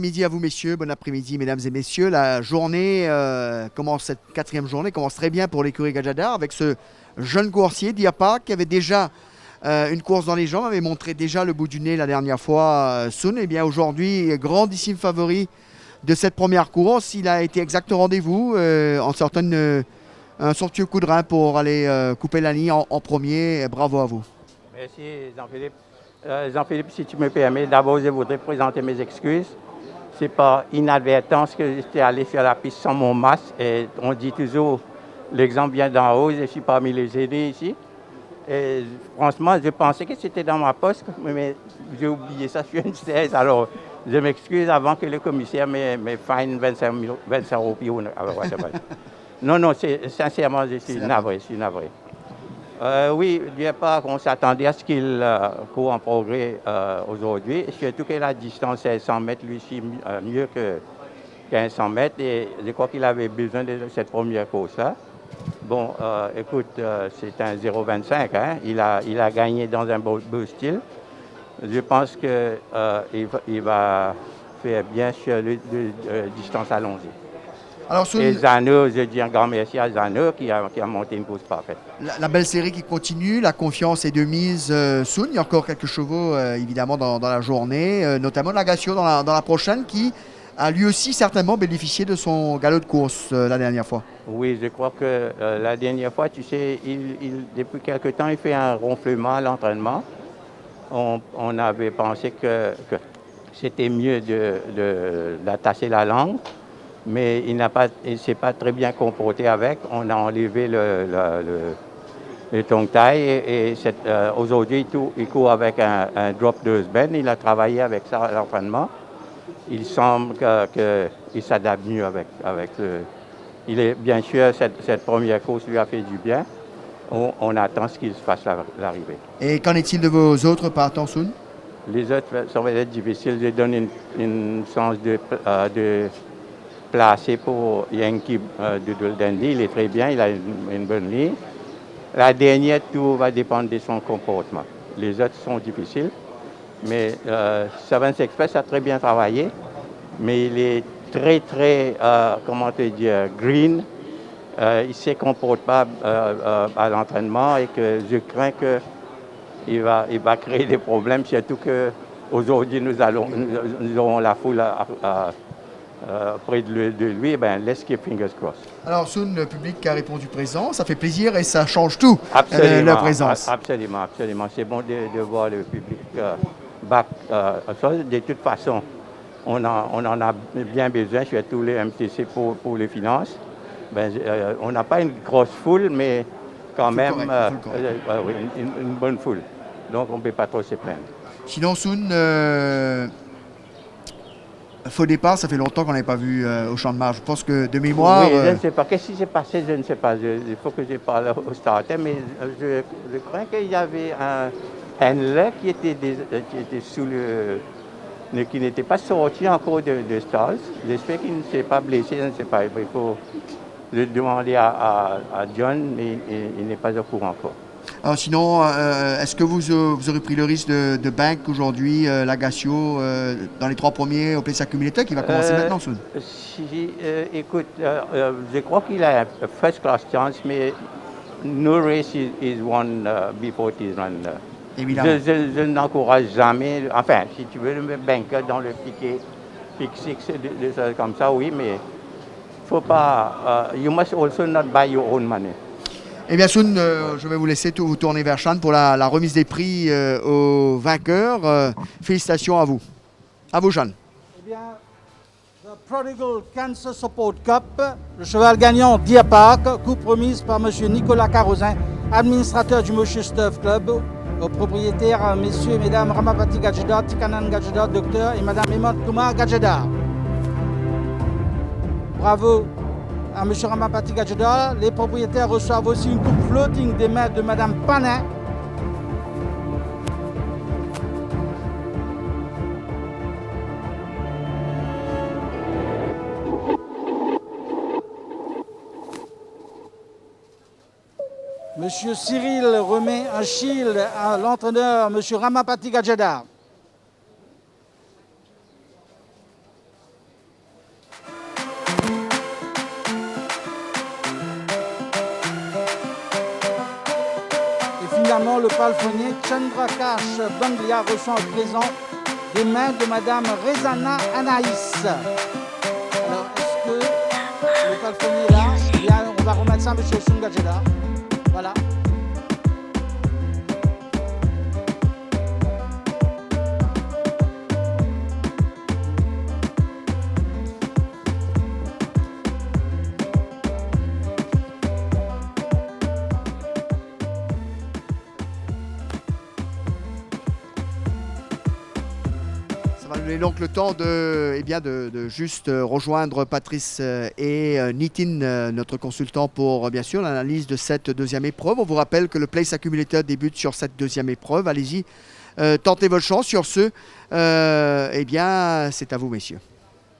Midi à vous messieurs, bon après-midi mesdames et messieurs. La journée commence, cette quatrième journée commence très bien pour l'écurie Gadjadar avec ce jeune coursier Diapa qui avait déjà une course dans les jambes, avait montré déjà le bout du nez la dernière fois. Sun, et bien aujourd'hui grandissime favori de cette première course. Il a été exact au rendez-vous en sortant un somptueux coup de rein pour aller couper la ligne en premier. Bravo à vous. Merci Jean-Philippe. Jean-Philippe, si tu me permets, d'abord je voudrais présenter mes excuses. C'est par inadvertance que j'étais allé sur la piste sans mon masque. Et on dit toujours, l'exemple vient d'en haut, je suis parmi les aidés ici. Et franchement, je pensais que c'était dans ma poche, mais j'ai oublié ça sur une chaise. Alors, je m'excuse avant que le commissaire me fine 25 roupies. Alors, ouais, non, sincèrement, je suis navré. Oui, d'une part, on s'attendait à ce qu'il court en progrès aujourd'hui, surtout que la distance est 100 mètres, lui, c'est mieux qu'un 100 mètres, et je crois qu'il avait besoin de cette première course-là. Bon, écoute, c'est un 0,25, hein? Il a gagné dans un beau style. Je pense qu'il va faire bien sur la distance allongée. Alors, Et Zano, je dis un grand merci à Zano qui a monté une course parfaite. La belle série qui continue, la confiance est de mise. Sun, il y a encore quelques chevaux évidemment dans la journée, notamment Lagacio dans la prochaine qui a lui aussi certainement bénéficié de son galop de course la dernière fois. Oui, je crois que la dernière fois, tu sais, depuis quelque temps, il fait un ronflement à l'entraînement. On avait pensé que c'était mieux d'attacher la langue, mais il ne s'est pas très bien comporté avec. On a enlevé le tongue-taille et aujourd'hui, il court avec un drop de husband. Il a travaillé avec ça à l'entraînement. Il semble qu'il s'adapte mieux avec il est bien sûr, cette première course lui a fait du bien. On attend ce qu'il se fasse l'arrivée. Et qu'en est-il de vos autres partants, Sun? Les autres, ça va être difficile. Je donne une chance de placer pour Yankee de Duldandy. Il est très bien, il a une bonne ligne. La dernière, tout va dépendre de son comportement. Les autres sont difficiles. Mais Savance Express a très bien travaillé. Mais il est très, comment te dire, green. Il ne se comporte pas à l'entraînement et que je crains qu'il va créer des problèmes, surtout qu'aujourd'hui nous aurons la foule près de lui. Ben, let's keep fingers crossed. Alors Sun, le public qui a répondu présent, ça fait plaisir et ça change tout, Absolument, la présence. Absolument. C'est bon de voir le public back. De toute façon, on en a bien besoin, surtout les MTC pour les finances. Ben, on n'a pas une grosse foule, mais quand même oui, une bonne foule. Donc on ne peut pas trop se plaindre. Sinon, Sun, faux départ, ça fait longtemps qu'on n'avait pas vu au Champ de Mars. Je pense que de mémoire. Oui, je ne sais pas. Qu'est-ce qui s'est passé? Je ne sais pas. Il faut que je parle au starter, mais je crois qu'il y avait un handler qui était sous qui n'était pas sorti encore de stalls. J'espère qu'il ne s'est pas blessé, je ne sais pas. Il faut le demander à John, mais il n'est pas au courant encore. Alors sinon, est-ce que vous aurez pris le risque de bank aujourd'hui, Lagacio, dans les trois premiers au place accumulateur qui va commencer maintenant, Sun? Écoute, je crois qu'il a un first class chance, mais no race is won before it is run. Évidemment. Je n'encourage jamais, enfin, si tu veux me banker dans le pick six, des choses comme ça, oui, mais faut pas. You must also not buy your own money. Eh bien, Sun, je vais vous laisser vous tourner vers Chan pour la remise des prix aux vainqueurs. Félicitations à vous. À vous, Chan. Eh bien, The Prodigal Cancer Support Cup, le cheval gagnant Deer Park, coupe remise par M. Nicolas Carozin, administrateur du Moshe Stuff Club, aux propriétaires, messieurs et mesdames Ramapati Gadjadar, Tikanan Gadjadar, docteur et madame Emad Kumar Gadjadar. Bravo à M. Ramapati Gadjadar. Les propriétaires reçoivent aussi une coupe floating des mains de Mme Panin. M. Cyril remet un shield à l'entraîneur, M. Ramapati Gadjadar. le palefrenier Chandrakash Banglia reçoit un présent des mains de Madame Rezana Anaïs. Alors, est-ce que le palefrenier est là? Bien, on va remettre ça à M. Sungajeda. Voilà. Ça va nous donner donc le temps de juste rejoindre Patrice et Nitin, notre consultant, pour bien sûr l'analyse de cette deuxième épreuve. On vous rappelle que le Place Accumulator débute sur cette deuxième épreuve. Allez-y, tentez votre chance sur ce. Eh bien, c'est à vous, messieurs.